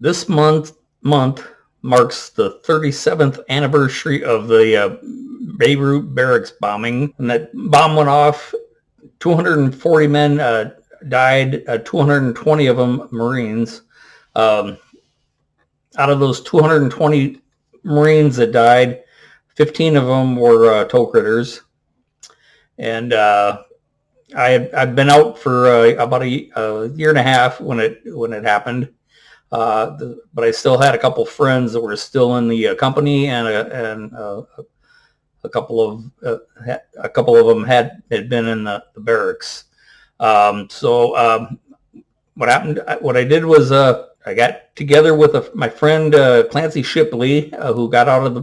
This month marks the 37th anniversary of the Beirut barracks bombing. When that bomb went off, 240 men died, 220 of them Marines. Out of those 220 Marines that died, 15 of them were tow critters. And I've been out for about a year and a half when it happened. But I still had a couple friends that were still in the company, and a couple of them had been in the barracks. What happened? What I did was I got together with my friend Clancy Shipley, who got out of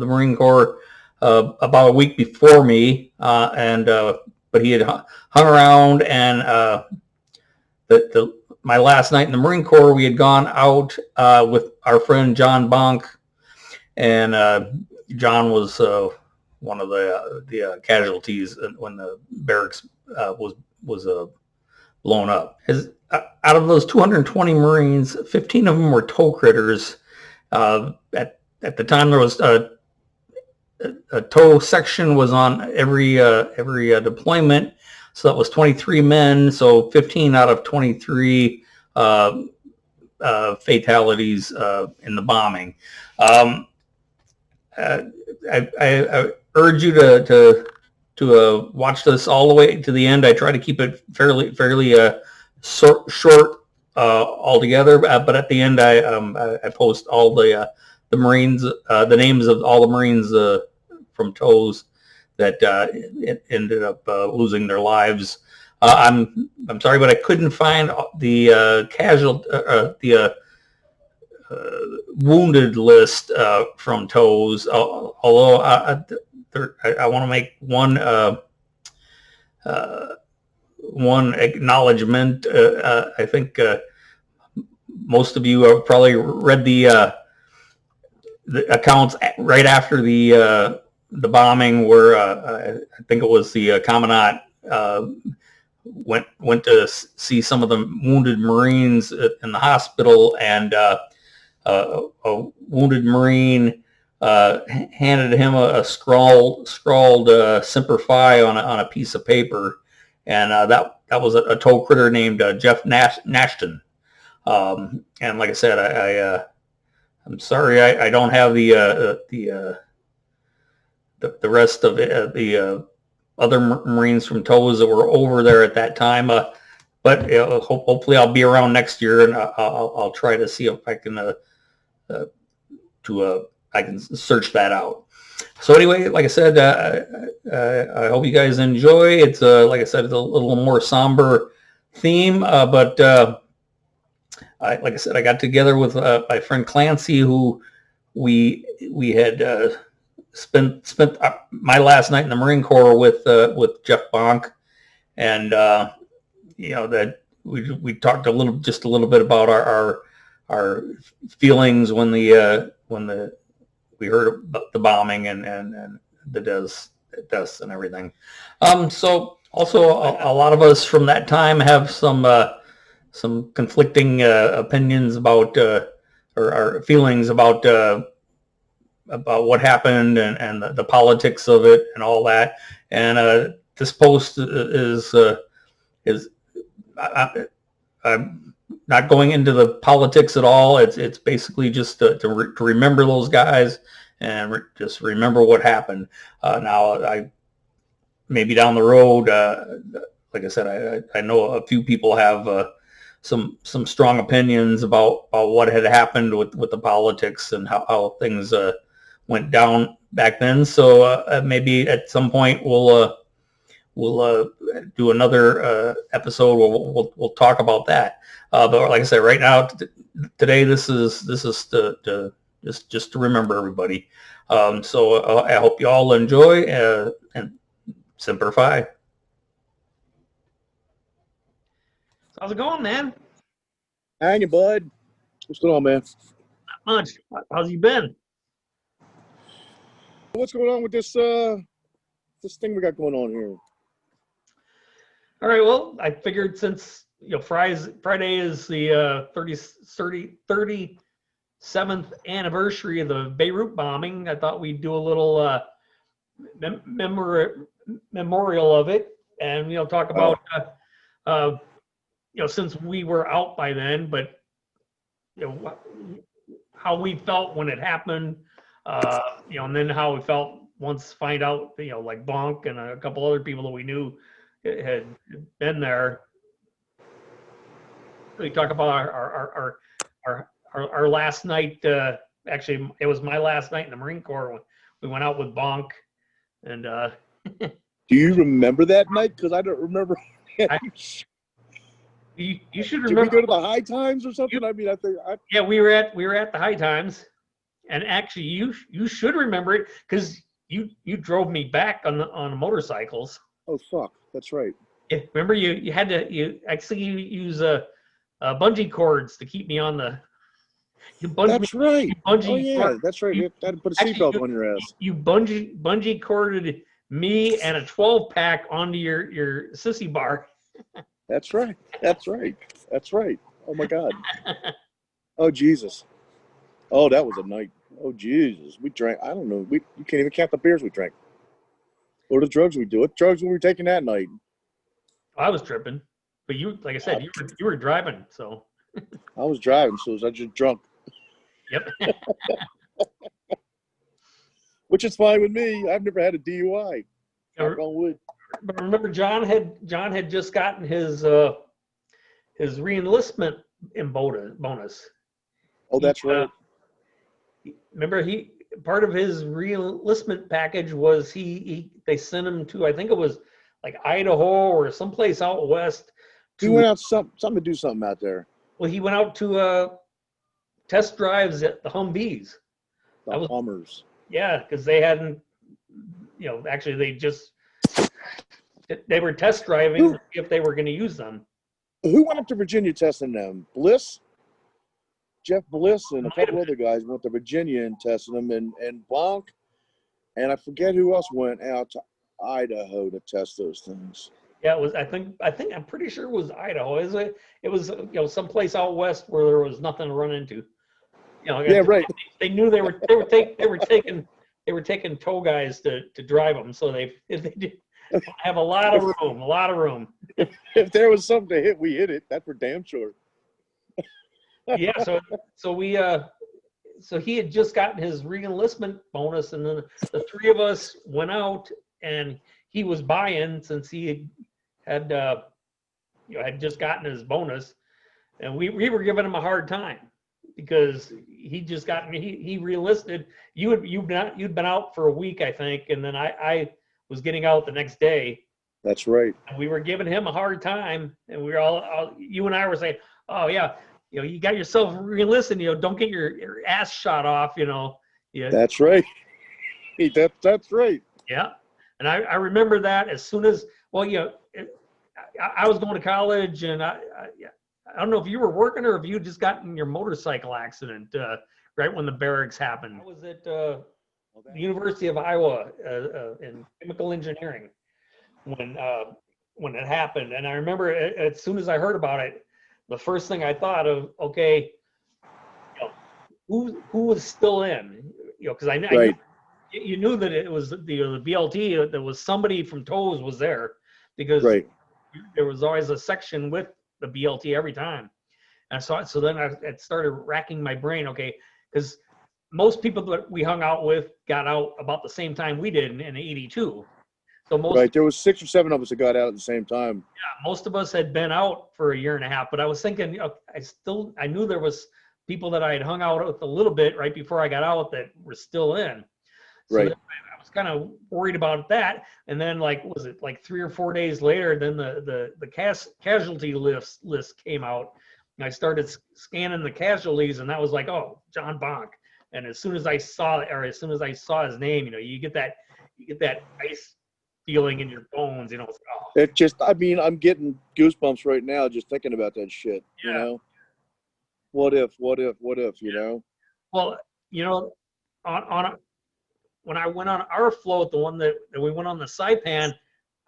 the Marine Corps about a week before me, but he had hung around, and my last night in the Marine Corps, we had gone out with our friend John Bonk, and John was one of the casualties when the barracks was blown up. Out of those 220 Marines, 15 of them were tow critters. At the time, there was a tow section was on every deployment. So that was 23 men. So 15 out of 23 fatalities in the bombing. I urge you to watch this all the way to the end. I try to keep it fairly short altogether. But at the end, I post all the Marines, the names of all the Marines from tows that ended up losing their lives. I'm sorry, but I couldn't find the wounded list from tows. Although I want to make one acknowledgement. I think most of you have probably read the accounts right after the bombing, where I think it was the commandant went to see some of the wounded Marines in the hospital, and a wounded Marine handed him a scrawled Semper Fi on a piece of paper, and that was a tow critter named Jeff Nashton. And like I said, I'm sorry I don't have the rest of the other Marines from tows that were over there at that time. But hopefully I'll be around next year, and I'll try to see if I can I can search that out. So anyway, like I said, I hope you guys enjoy. It's like I said, it's a little more somber theme, but like I said, I got together with my friend Clancy, who we had spent my last night in the Marine Corps with Jeff Bonk, and that we talked just a little bit about our feelings when we heard about the bombing and the deaths and everything. So also a lot of us from that time have some conflicting opinions about or our feelings about what happened and the politics of it and all that. And this post is I'm not going into the politics at all. It's basically just to remember those guys and just remember what happened. Now, I maybe down the road, like I said, I know a few people have some strong opinions about what had happened with the politics and how things went down back then. So maybe at some point we'll do another episode where we'll talk about that. But like I said, right now, today, this is just to remember everybody. So I hope you all enjoy, and Semper Fi. How's it going, man? Hanging, bud. What's going on, man? Not much. How's you been? What's going on with this thing we got going on here? All right. Well, I figured since Friday is the 37th anniversary of the Beirut bombing. I thought we'd do a little memorial of it, and talk about since we were out by then, but how we felt when it happened, and then how we felt once find out, like Bonk and a couple other people that we knew had been there. We talk about our last night. Actually, it was my last night in the Marine Corps when we went out with Bonk. And do you remember that night? Because I don't remember. You should remember. Did we go to the High Times or something? Yeah, we were at the High Times, and actually, you should remember it because you drove me back on motorcycles. Oh fuck, that's right. Yeah, remember you had to actually use bungee cords to keep me on the. That's right. That's right. You had to put a seatbelt on your ass. You bungee corded me and a 12-pack onto your sissy bar. That's right. Oh my God. Oh Jesus. Oh, that was a night. Oh Jesus. We drank. I don't know. You can't even count the beers we drank. Or the drugs we do. What drugs were we taking that night? I was tripping, but you, like I said, you were driving, so. I was driving, so I was just drunk. Yep. Which is fine with me. I've never had a DUI. But remember, John had just gotten his re-enlistment bonus. Oh, that's right. Remember, part of his re-enlistment package was they sent him to, I think it was like Idaho or someplace out west. He went out something to do something out there. Well, he went out to test drives at the Humvees. The Hummers. Yeah, because they hadn't, actually they were test driving to see if they were going to use them. Who went up to Virginia testing them? Bliss? Jeff Bliss and a couple other guys went to Virginia and tested them, and Bonk, and I forget who else went out to Idaho to test those things. Yeah, it was. I'm pretty sure it was Idaho. It was someplace out west where there was nothing to run into. Yeah, right. They knew they were taking tow guys to drive them, so they did have a lot of room. If there was something to hit, we hit it. That's for damn sure. Yeah, so he had just gotten his re-enlistment bonus, and then the three of us went out, and he was buying since he had just gotten his bonus, and we were giving him a hard time because he just got he re-enlisted. You'd been out for a week, I think, and then I was getting out the next day. That's right. And we were giving him a hard time, and we were all you and I were saying, oh yeah. You got yourself re-enlisted, don't get your ass shot off, Yeah. That's right. That's right. Yeah. And I remember that as soon as, I was going to college, and I don't know if you were working or if you just got in your motorcycle accident right when the barracks happened. I was at the University of Iowa in chemical engineering when it happened. And I remember as soon as I heard about it, the first thing I thought of, okay, who was still in? Because I knew you knew that it was the BLT. There was somebody from TOWS was there because there was always a section with the BLT every time. And so then I started racking my brain. Okay, because most people that we hung out with got out about the same time we did in '82. So there was 6 or 7 of us that got out at the same time. Yeah, most of us had been out for a year and a half, but I was thinking, I knew there was people that I had hung out with a little bit right before I got out that were still in. So I was kind of worried about that. And then was it 3 or 4 days later, then the casualty list came out, and I started scanning the casualties, and that was like, oh, John Bonk. And as soon as I saw his name, you get that ice feeling in your bones, It just, I'm getting goosebumps right now just thinking about that shit. Yeah. What if, Well, when I went on our float, the one that we went on the Saipan,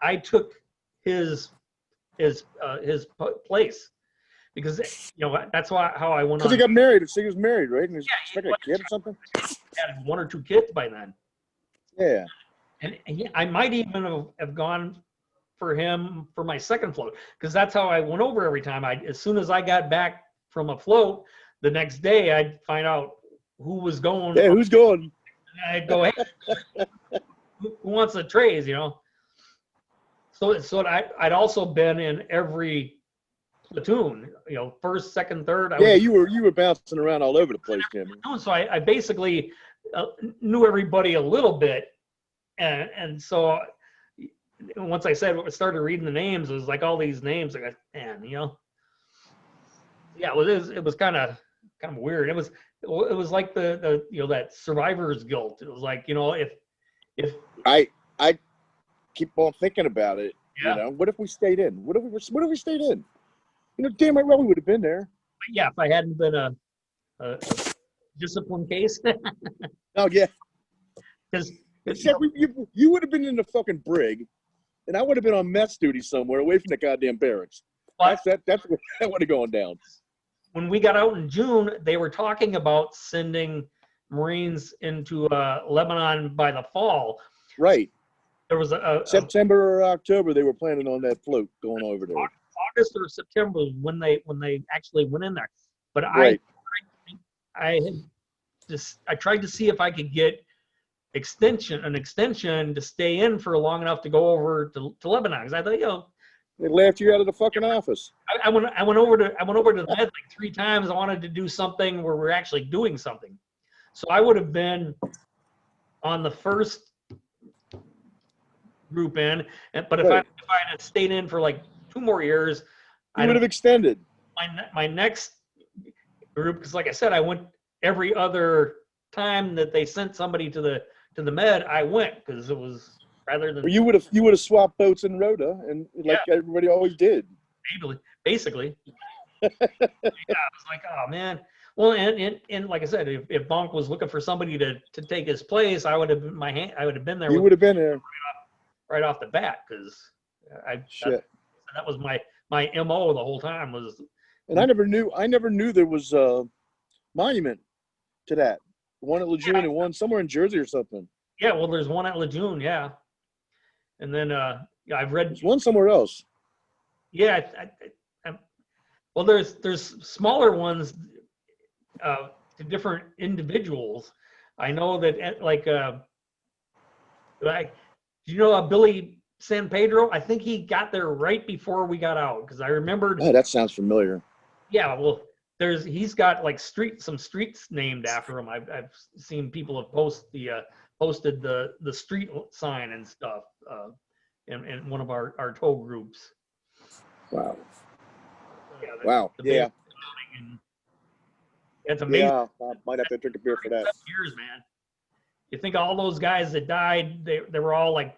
I took his place, because that's how I went on. Because he got married. So he was married, right? And he's expecting a kid or something. Had 1 or 2 kids by then. Yeah. And I might even have gone for him for my second float, because that's how I went over every time. As soon as I got back from a float, the next day I'd find out who was going. Yeah, who's going? And I'd go, hey, who wants the trays? So I'd also been in every platoon. First, second, third. You were bouncing around all over the place, Jimmy. So I basically knew everybody a little bit, and so once I started reading the names, it was like all these names. I got, man, yeah, it was kind of weird. It was like the that survivor's guilt. It was like, if I keep on thinking about it. Yeah. What if we stayed in? What if we stayed in? Damn right well we would have been there. But yeah, if I hadn't been a discipline case. Oh yeah. Because you would have been in the fucking brig, and I would have been on mess duty somewhere away from the goddamn barracks. That's what that would have gone down. When we got out in June, they were talking about sending Marines into Lebanon by the fall. Right. There was September or October they were planning on that float going over there. August or September when they actually went in there. But right. I tried to see if I could get an extension to stay in for long enough to go over to Lebanon, because I thought, they laughed you out of the fucking office. I went over to the med like 3 times. I wanted to do something where we're actually doing something. So I would have been on the first group in, but if I had stayed in for like 2 more years, I would have extended my next group, because like I said, I went every other time that they sent somebody to the med. I went, because it was rather than you would have swapped boats in Rhoda, and everybody always did. Basically. Yeah, I was like, oh man. Well, and like I said, if Bonk was looking for somebody to take his place, I would have been there. You would have been there right off the bat, because that was my MO the whole time was. And I never knew there was a monument to that. One at Lejeune and one somewhere in Jersey or something. Yeah, well, there's one at Lejeune, yeah. And then I've read there's one somewhere else. Yeah, well, there's smaller ones to different individuals. I know that do you know Billy San Pedro? I think he got there right before we got out, because I remembered. Oh, that sounds familiar. Yeah, well, he's got like some streets named after him. I've seen people have posted the street sign and stuff in one of our tow groups. Wow. Yeah, wow. Yeah. It's amazing. Yeah, I might have to drink a beer for that. Years, man. You think all those guys that died, they were all like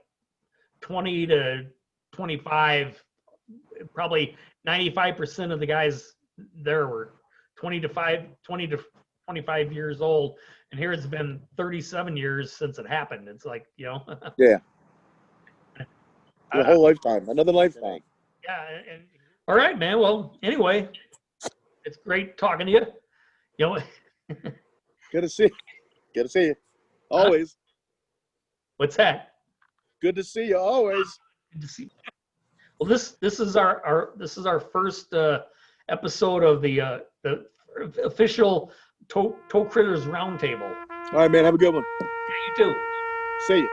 20 to 25. Probably 95% of the guys there were 20 to 25 years old, and here it's been 37 years since it happened. It's like, Yeah. A whole lifetime, another lifetime. Yeah. And all right, man. Well, anyway, it's great talking to you. Good to see you. Always. What's that? Good to see you. Always. Good to see you. Well, this is our first episode of the official Tow Critters Roundtable. All right, man. Have a good one. Yeah, you too. See you.